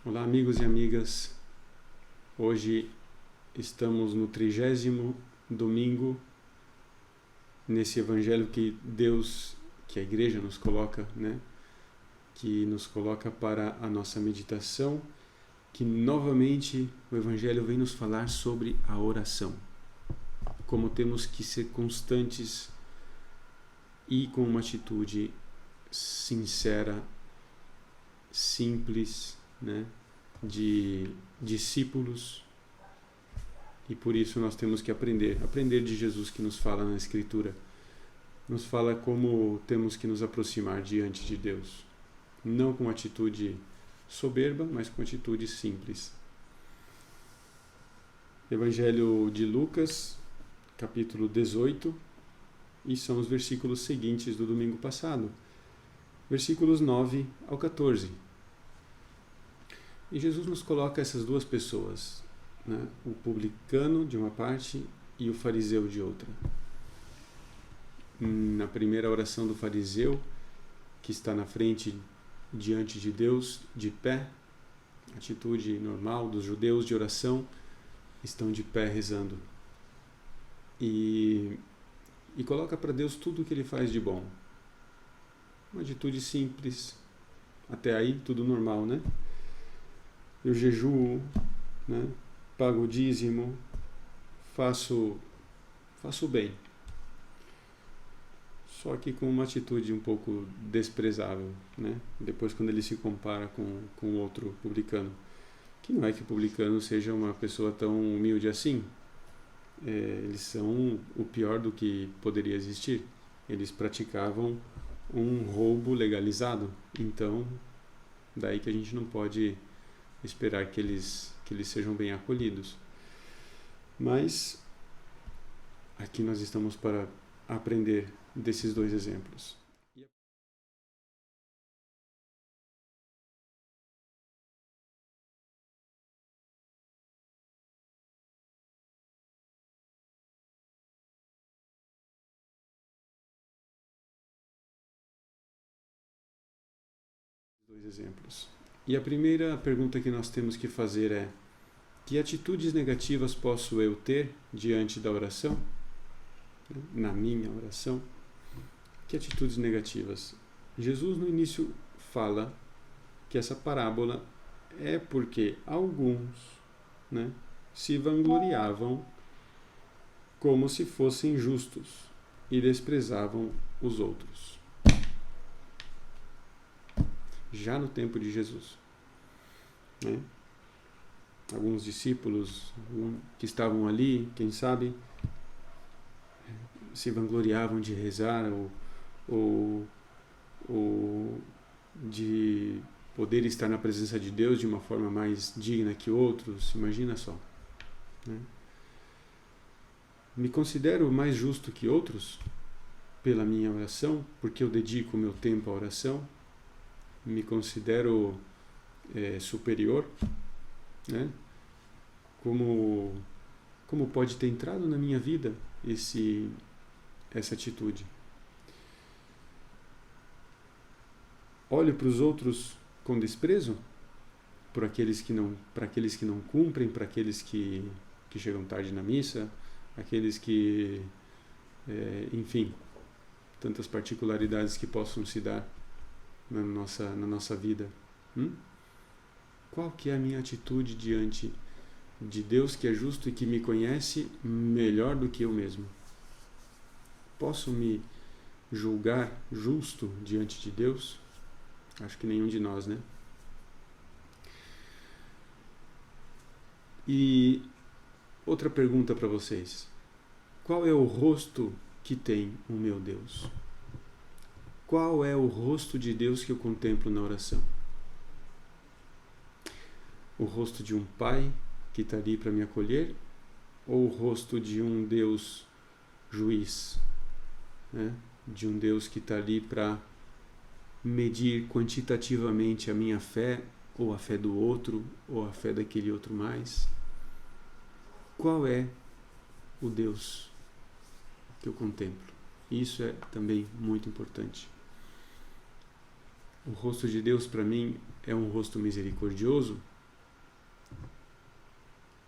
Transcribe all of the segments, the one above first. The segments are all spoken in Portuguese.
Olá, amigos e amigas. Hoje estamos no 30º domingo nesse evangelho que a igreja nos coloca, que nos coloca para a nossa meditação, que novamente o evangelho vem nos falar sobre a oração. Como temos que ser constantes e com uma atitude sincera, simples, de discípulos, e por isso nós temos que aprender de Jesus, que nos fala na Escritura, nos fala como temos que nos aproximar diante de Deus, não com atitude soberba, mas com atitude simples. Evangelho de Lucas, capítulo 18, e são os versículos seguintes do domingo passado, versículos 9 ao 14. E Jesus nos coloca essas duas pessoas, o publicano de uma parte e o fariseu de outra. Na primeira oração do fariseu, que está na frente diante de Deus, de pé, atitude normal dos judeus de oração, estão de pé rezando. E coloca para Deus tudo o que ele faz de bom. Uma atitude simples, até aí tudo normal, Eu jejuo, pago o dízimo, faço bem. Só que com uma atitude um pouco desprezável, Depois quando ele se compara com o outro publicano. Que não é que o publicano seja uma pessoa tão humilde assim. Eles são o pior do que poderia existir. Eles praticavam um roubo legalizado. Então, daí que a gente não pode esperar que eles sejam bem acolhidos. Mas aqui nós estamos para aprender desses dois exemplos. E a primeira pergunta que nós temos que fazer é: que atitudes negativas posso eu ter diante da oração? Na minha oração? Que atitudes negativas? Jesus no início fala que essa parábola é porque alguns se vangloriavam como se fossem justos e desprezavam os outros. Já no tempo de Jesus. Alguns discípulos que estavam ali, quem sabe, se vangloriavam de rezar ou de poder estar na presença de Deus de uma forma mais digna que outros. Imagina só. Me considero mais justo que outros pela minha oração, porque eu dedico o meu tempo à oração. Me considero superior, Como pode ter entrado na minha vida essa atitude? Olho para os outros com desprezo, para aqueles que não cumprem, para aqueles que chegam tarde na missa, aqueles que, enfim, tantas particularidades que possam se dar na nossa vida. Qual que é a minha atitude diante de Deus, que é justo e que me conhece melhor do que eu mesmo? Posso me julgar justo diante de Deus? Acho que nenhum de nós, E outra pergunta para vocês: qual é o rosto que tem o meu Deus? Qual é o rosto de Deus que eu contemplo na oração? O rosto de um pai que está ali para me acolher, ou o rosto de um Deus juiz, de um Deus que está ali para medir quantitativamente a minha fé, ou a fé do outro, ou a fé daquele outro mais? Qual é o Deus que eu contemplo? Isso é também muito importante. O rosto de Deus para mim é um rosto misericordioso,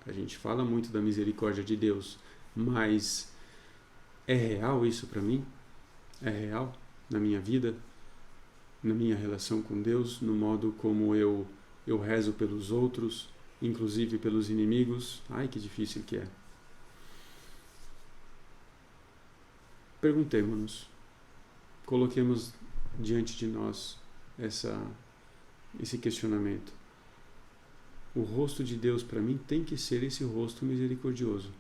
A gente fala muito da misericórdia de Deus, mas é real isso para mim? É real na minha vida, na minha relação com Deus, no modo como eu rezo pelos outros, inclusive pelos inimigos? Ai, que difícil que é. Perguntemo-nos, coloquemos diante de nós esse questionamento. O rosto de Deus para mim tem que ser esse rosto misericordioso.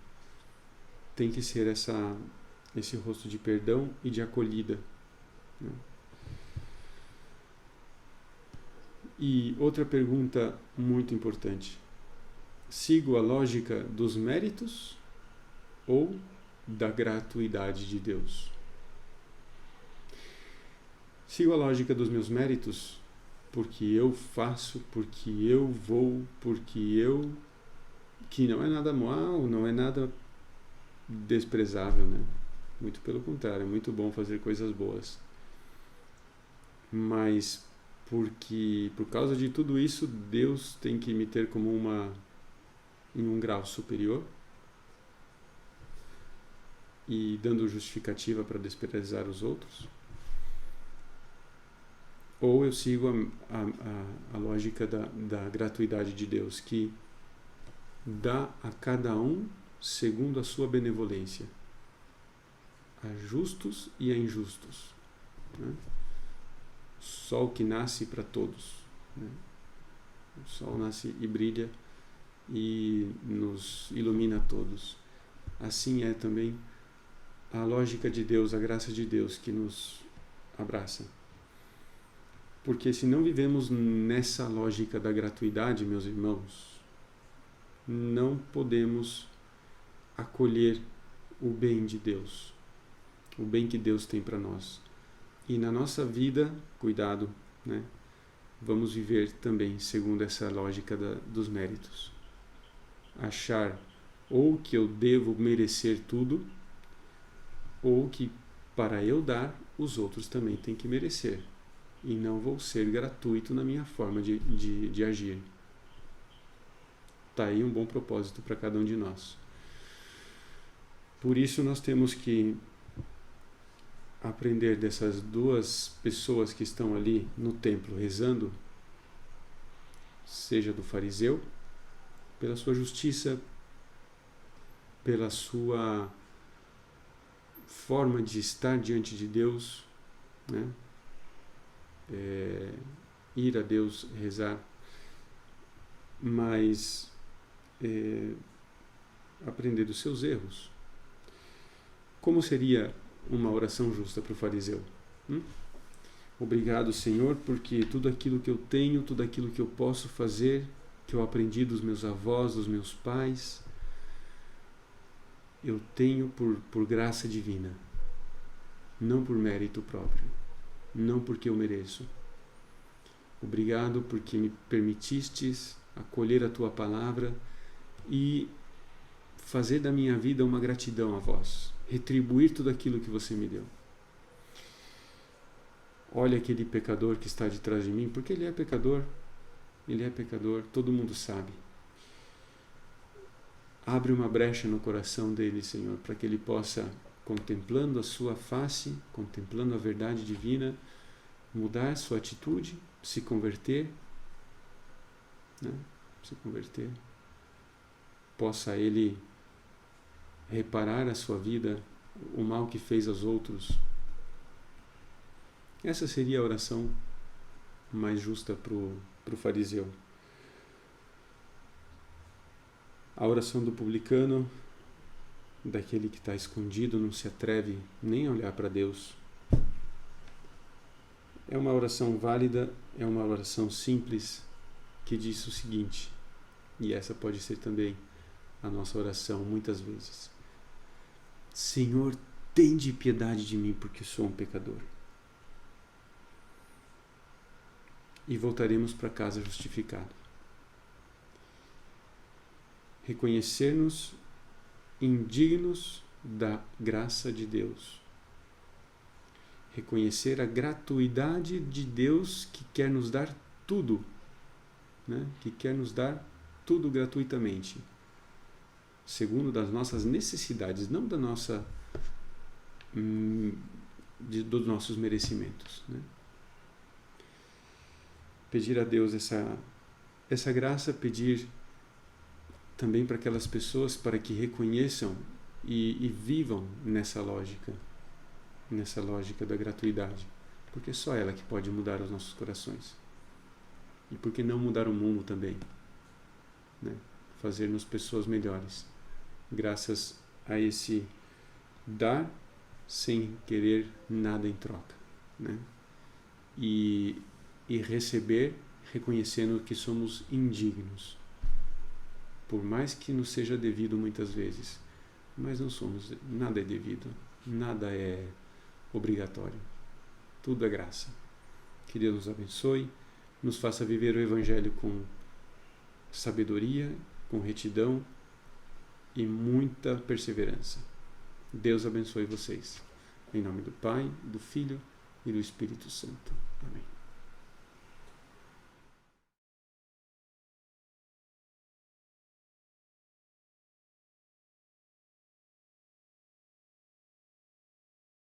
Tem que ser esse rosto de perdão e de acolhida. Né? E outra pergunta muito importante. Sigo a lógica dos méritos ou da gratuidade de Deus? Sigo a lógica dos meus méritos porque eu faço, porque eu vou, que não é nada mal, não é nada desprezável, né? Muito pelo contrário, é muito bom fazer coisas boas. Mas porque por causa de tudo isso, Deus tem que me ter como em um grau superior e dando justificativa para desprezar os outros? Ou eu sigo a lógica da gratuidade de Deus, que dá a cada um segundo a sua benevolência, a justos e a injustos, né? Sol que nasce para todos, né? O sol nasce e brilha e nos ilumina a todos. Assim é também a lógica de Deus, a graça de Deus que nos abraça. Porque se não vivemos nessa lógica da gratuidade, meus irmãos, não podemos acolher o bem de Deus, o bem que Deus tem para nós. E na nossa vida, cuidado, né? Vamos viver também segundo essa lógica dos méritos. Achar ou que eu devo merecer tudo, ou que para eu dar, os outros também têm que merecer. E não vou ser gratuito na minha forma de agir. Está aí um bom propósito para cada um de nós. Por isso nós temos que aprender dessas duas pessoas que estão ali no templo rezando, seja do fariseu, pela sua justiça, pela sua forma de estar diante de Deus, né? Ir a Deus, rezar, mas aprender dos seus erros. Como seria uma oração justa para o fariseu? Obrigado, Senhor, porque tudo aquilo que eu tenho, tudo aquilo que eu posso fazer, que eu aprendi dos meus avós, dos meus pais, eu tenho por graça divina, não por mérito próprio, não porque eu mereço. Obrigado porque me permitistes acolher a Tua palavra e fazer da minha vida uma gratidão a Vós, retribuir tudo aquilo que Você me deu. Olha aquele pecador que está de trás de mim, porque ele é pecador, todo mundo sabe. Abre uma brecha no coração dele, Senhor, para que ele possa, contemplando a sua face, contemplando a verdade divina, mudar sua atitude, se converter, né? Possa ele reparar a sua vida, o mal que fez aos outros. Essa seria a oração mais justa para o fariseu. A oração do publicano, daquele que está escondido, não se atreve nem a olhar para Deus. É uma oração válida, é uma oração simples, que diz o seguinte, e essa pode ser também a nossa oração muitas vezes: Senhor, tende piedade de mim, porque sou um pecador. E voltaremos para casa justificado. Reconhecer-nos indignos da graça de Deus. Reconhecer a gratuidade de Deus que quer nos dar tudo, né? Que quer nos dar tudo gratuitamente. segundo das nossas necessidades, não da nossa dos nossos merecimentos, né? Pedir a Deus essa graça, pedir também para aquelas pessoas para que reconheçam e vivam nessa lógica da gratuidade, porque é só ela que pode mudar os nossos corações. E por que não mudar o mundo também, né? Fazer-nos pessoas melhores, graças a esse dar sem querer nada em troca, né? E receber reconhecendo que somos indignos, por mais que nos seja devido muitas vezes, mas não somos, nada é devido, nada é obrigatório, tudo é graça. Que Deus nos abençoe, nos faça viver o Evangelho com sabedoria, com retidão e muita perseverança. Deus abençoe vocês. Em nome do Pai, do Filho e do Espírito Santo. Amém.